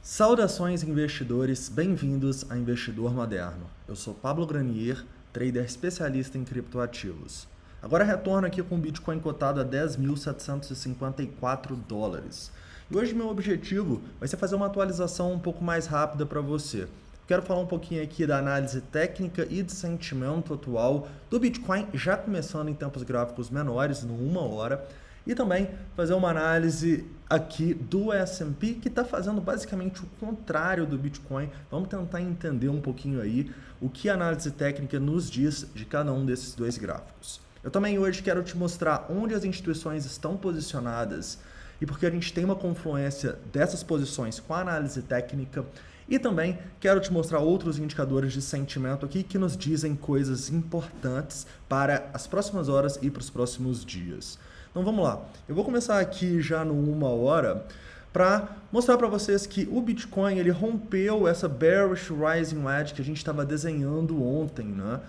Saudações investidores, bem-vindos a Investidor Moderno. Eu sou Pablo Granier, trader especialista em criptoativos. Agora retorno aqui com o Bitcoin cotado a $10.754. E hoje meu objetivo vai ser fazer uma atualização um pouco mais rápida para você. Quero falar um pouquinho aqui da análise técnica e de sentimento atual do Bitcoin, já começando em tempos gráficos menores, no 1 hora, e também fazer uma análise aqui do S&P, que está fazendo basicamente o contrário do Bitcoin. Vamos tentar entender um pouquinho aí o que a análise técnica nos diz de cada um desses dois gráficos. Eu também hoje quero te mostrar onde as instituições estão posicionadas e porque a gente tem uma confluência dessas posições com a análise técnica. E também quero te mostrar outros indicadores de sentimento aqui que nos dizem coisas importantes para as próximas horas e para os próximos dias. Então vamos lá, eu vou começar aqui já no 1 hora para mostrar para vocês que o Bitcoin ele rompeu essa bearish rising wedge que a gente estava desenhando ontem, né?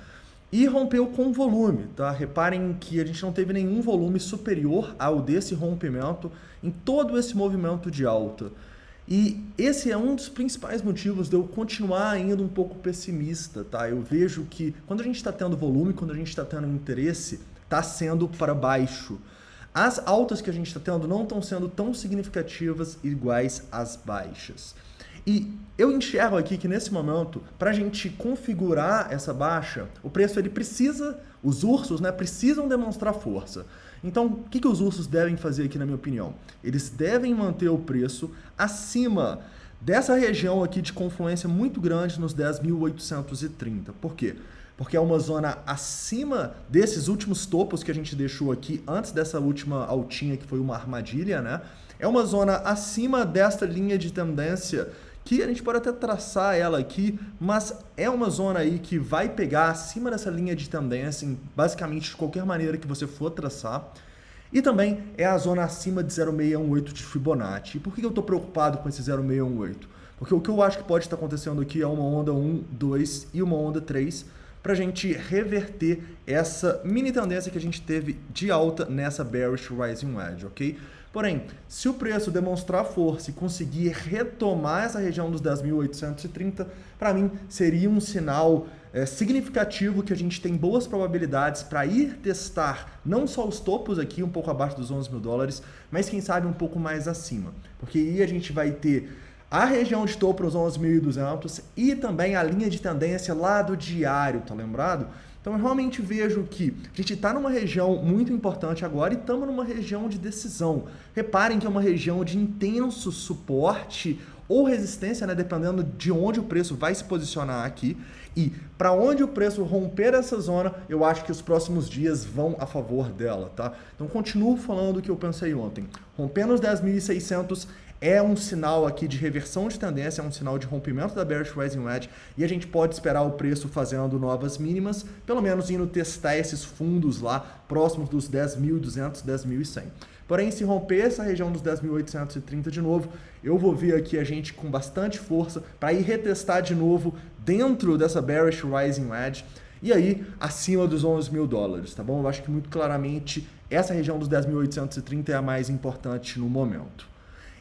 E rompeu com volume, tá? Reparem que a gente não teve nenhum volume superior ao desse rompimento em todo esse movimento de alta. E esse é um dos principais motivos de eu continuar ainda um pouco pessimista, tá? Eu vejo que quando a gente está tendo volume, quando a gente está tendo interesse, está sendo para baixo. As altas que a gente está tendo não estão sendo tão significativas iguais às baixas. E eu enxergo aqui que nesse momento, para a gente configurar essa baixa, o preço ele precisa, os ursos, né, precisam demonstrar força. Então, o que os ursos devem fazer aqui, na minha opinião? Eles devem manter o preço acima dessa região aqui de confluência muito grande nos 10.830. Por quê? Porque é uma zona acima desses últimos topos que a gente deixou aqui antes dessa última altinha que foi uma armadilha, né? É uma zona acima desta linha de tendência que a gente pode até traçar ela aqui, mas é uma zona aí que vai pegar acima dessa linha de tendência em basicamente de qualquer maneira que você for traçar. E também é a zona acima de 0,618 de Fibonacci. E por que eu estou preocupado com esse 0,618? Porque o que eu acho que pode estar acontecendo aqui é uma onda 1, 2 e uma onda 3, para a gente reverter essa mini tendência que a gente teve de alta nessa bearish rising wedge, ok? Porém, se o preço demonstrar força e conseguir retomar essa região dos 10.830, para mim seria um sinal significativo que a gente tem boas probabilidades para ir testar não só os topos aqui, um pouco abaixo dos $11.000, mas quem sabe um pouco mais acima. Porque aí a gente vai ter a região de topo nos 11.200 e também a linha de tendência lá do diário, tá lembrado? Então eu realmente vejo que a gente está numa região muito importante agora e estamos numa região de decisão. Reparem que é uma região de intenso suporte ou resistência, né, dependendo de onde o preço vai se posicionar aqui. E para onde o preço romper essa zona, eu acho que os próximos dias vão a favor dela, tá? Então continuo falando o que eu pensei ontem. Rompendo os 10.600 é um sinal aqui de reversão de tendência, é um sinal de rompimento da bearish rising wedge e a gente pode esperar o preço fazendo novas mínimas, pelo menos indo testar esses fundos lá próximos dos 10.200, 10.100. Porém, se romper essa região dos 10.830 de novo, eu vou ver aqui a gente com bastante força para ir retestar de novo dentro dessa bearish rising wedge e aí acima dos $11.000, tá bom? Eu acho que muito claramente essa região dos 10.830 é a mais importante no momento.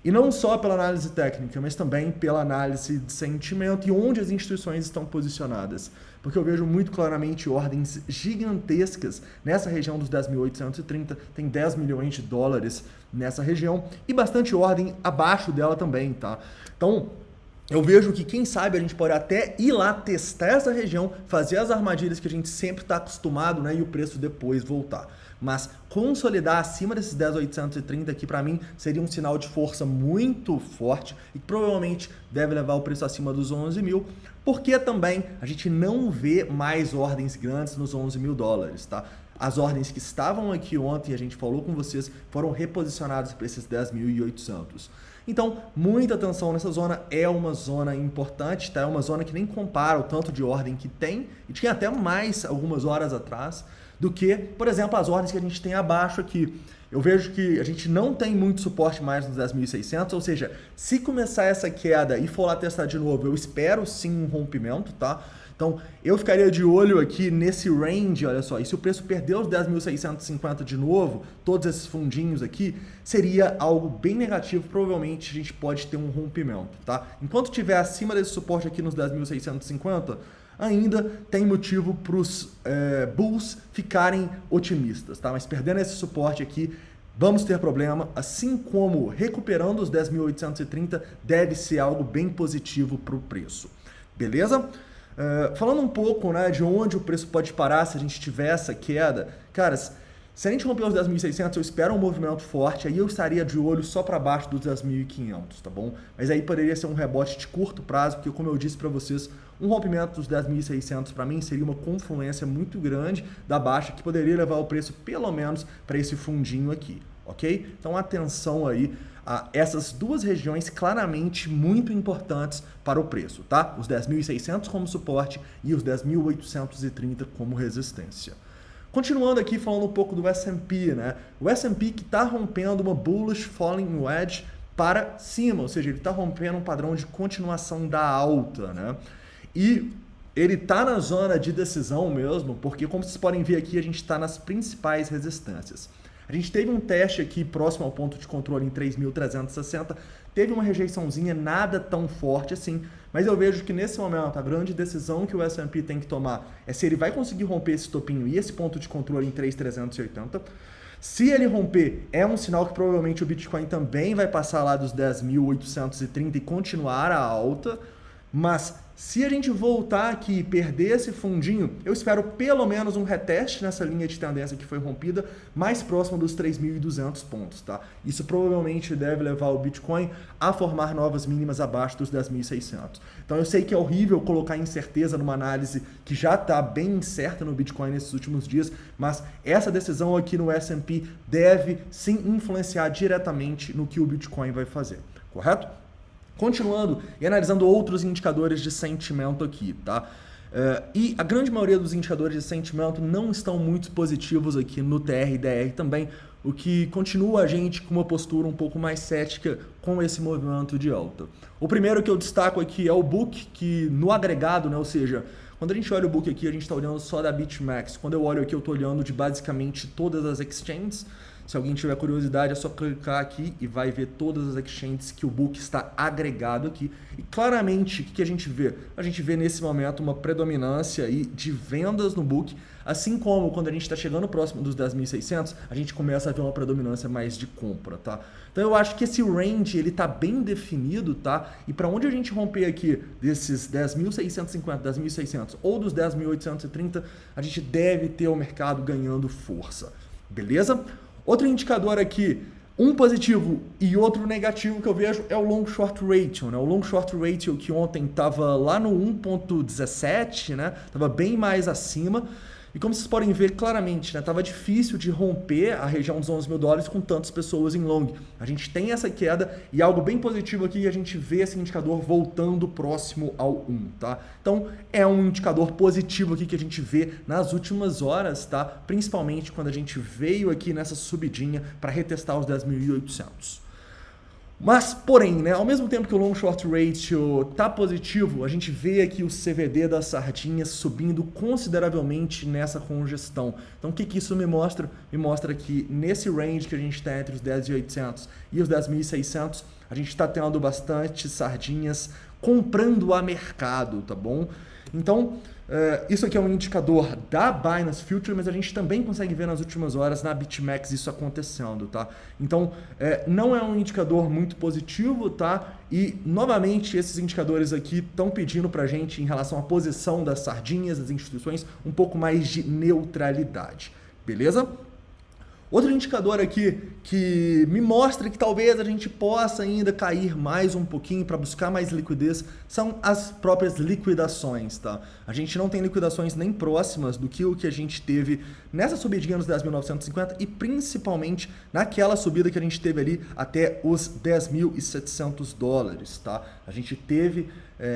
E não só pela análise técnica, mas também pela análise de sentimento e onde as instituições estão posicionadas. Porque eu vejo muito claramente ordens gigantescas nessa região dos 10.830, tem $10 milhões nessa região e bastante ordem abaixo dela também, tá? Então, eu vejo que, quem sabe, a gente pode até ir lá testar essa região, fazer as armadilhas que a gente sempre está acostumado, né? E o preço depois voltar. Mas consolidar acima desses 10.830 aqui, para mim, seria um sinal de força muito forte e que provavelmente deve levar o preço acima dos 11.000, porque também a gente não vê mais ordens grandes nos $11.000, tá? As ordens que estavam aqui ontem, a gente falou com vocês, foram reposicionadas para esses 10.800. Então, muita atenção nessa zona, é uma zona importante, tá? É uma zona que nem compara o tanto de ordem que tem, e tinha até mais algumas horas atrás, do que, por exemplo, as ordens que a gente tem abaixo aqui. Eu vejo que a gente não tem muito suporte mais nos 10.600, ou seja, se começar essa queda e for lá testar de novo, eu espero sim um rompimento, tá? Então, eu ficaria de olho aqui nesse range, olha só, e se o preço perder os 10.650 de novo, todos esses fundinhos aqui, seria algo bem negativo, provavelmente a gente pode ter um rompimento, tá? Enquanto estiver acima desse suporte aqui nos 10.650, ainda tem motivo para os bulls ficarem otimistas, tá? Mas perdendo esse suporte aqui, vamos ter problema, assim como recuperando os 10.830 deve ser algo bem positivo para o preço, beleza? Falando um pouco, né, de onde o preço pode parar se a gente tiver essa queda, caras, se a gente romper os 10.600, eu espero um movimento forte, aí eu estaria de olho só para baixo dos 10.500, tá bom? Mas aí poderia ser um rebote de curto prazo, porque como eu disse para vocês, um rompimento dos 10.600 para mim seria uma confluência muito grande da baixa que poderia levar o preço pelo menos para esse fundinho aqui, ok? Então atenção aí a essas duas regiões claramente muito importantes para o preço, tá? Os 10.600 como suporte e os 10.830 como resistência. Continuando aqui falando um pouco do S&P, né? O S&P que está rompendo uma bullish falling wedge para cima, ou seja, ele está rompendo um padrão de continuação da alta, né? E ele está na zona de decisão mesmo, porque como vocês podem ver aqui, a gente está nas principais resistências. A gente teve um teste aqui próximo ao ponto de controle em 3.360, teve uma rejeiçãozinha nada tão forte assim, mas eu vejo que nesse momento a grande decisão que o S&P tem que tomar é se ele vai conseguir romper esse topinho e esse ponto de controle em 3.380. Se ele romper, é um sinal que provavelmente o Bitcoin também vai passar lá dos 10.830 e continuar a alta, mas se a gente voltar aqui e perder esse fundinho, eu espero pelo menos um reteste nessa linha de tendência que foi rompida, mais próximo dos 3.200 pontos, tá? Isso provavelmente deve levar o Bitcoin a formar novas mínimas abaixo dos 10.600. Então eu sei que é horrível colocar incerteza numa análise que já está bem incerta no Bitcoin nesses últimos dias, mas essa decisão aqui no S&P deve sim influenciar diretamente no que o Bitcoin vai fazer, correto? Continuando e analisando outros indicadores de sentimento aqui, tá? E a grande maioria dos indicadores de sentimento não estão muito positivos aqui no TR e DR também, o que continua a gente com uma postura um pouco mais cética com esse movimento de alta. O primeiro que eu destaco aqui é o book, que no agregado, né, ou seja, quando a gente olha o book aqui, a gente está olhando só da BitMEX. Quando eu olho aqui, eu estou olhando de basicamente todas as exchanges. Se alguém tiver curiosidade, é só clicar aqui e vai ver todas as exchanges que o book está agregado aqui. E claramente, o que a gente vê? A gente vê nesse momento uma predominância aí de vendas no book, assim como quando a gente está chegando próximo dos 10.600, a gente começa a ver uma predominância mais de compra, tá? Então eu acho que esse range, ele tá bem definido, tá? E para onde a gente romper aqui desses 10.650, 10.600 ou dos 10.830, a gente deve ter o mercado ganhando força, beleza? Outro indicador aqui, um positivo e outro negativo que eu vejo é o long short ratio, né? O long short ratio que ontem estava lá no 1.17, né? Tava bem mais acima. E como vocês podem ver claramente, né, tava difícil de romper a região dos $11.000 com tantas pessoas em long. A gente tem essa queda e algo bem positivo aqui, a gente vê esse indicador voltando próximo ao 1, tá? Então é um indicador positivo aqui que a gente vê nas últimas horas, tá? Principalmente quando a gente veio aqui nessa subidinha para retestar os 10.800. Mas, porém, né, ao mesmo tempo que o long short ratio tá positivo, a gente vê aqui o CVD das sardinhas subindo consideravelmente nessa congestão. Então, o que isso me mostra? Me mostra que nesse range que a gente está entre os 10.800 e os 10.600, a gente está tendo bastante sardinhas comprando a mercado, tá bom? Então, isso aqui é um indicador da Binance Future, mas a gente também consegue ver nas últimas horas na BitMEX isso acontecendo, tá? Então, não é um indicador muito positivo, tá? E, novamente, esses indicadores aqui estão pedindo pra gente, em relação à posição das sardinhas, das instituições, um pouco mais de neutralidade, beleza? Outro indicador aqui que me mostra que talvez a gente possa ainda cair mais um pouquinho para buscar mais liquidez são as próprias liquidações, tá? A gente não tem liquidações nem próximas do que o que a gente teve nessa subidinha nos 10.950 e principalmente naquela subida que a gente teve ali até os $10.700, tá? A gente teve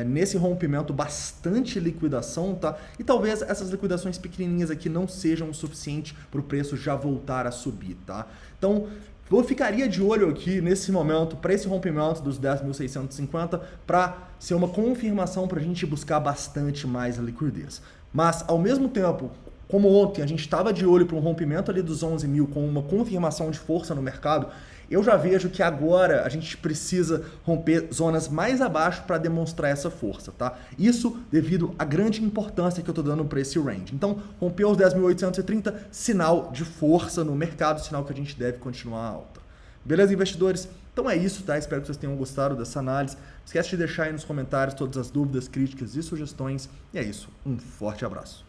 nesse rompimento bastante liquidação, tá? E talvez essas liquidações pequenininhas aqui não sejam o suficiente para o preço já voltar a subir, tá? Então, Eu ficaria de olho aqui nesse momento para esse rompimento dos 10.650 para ser uma confirmação para a gente buscar bastante mais a liquidez. Mas, ao mesmo tempo, como ontem a gente estava de olho para um rompimento ali dos 11.000 com uma confirmação de força no mercado, eu já vejo que agora a gente precisa romper zonas mais abaixo para demonstrar essa força, tá? Isso devido à grande importância que eu estou dando para esse range. Então, romper os 10.830, sinal de força no mercado, sinal que a gente deve continuar alta. Beleza, investidores? Então é isso, tá? Espero que vocês tenham gostado dessa análise. Não esquece de deixar aí nos comentários todas as dúvidas, críticas e sugestões. E é isso. Um forte abraço.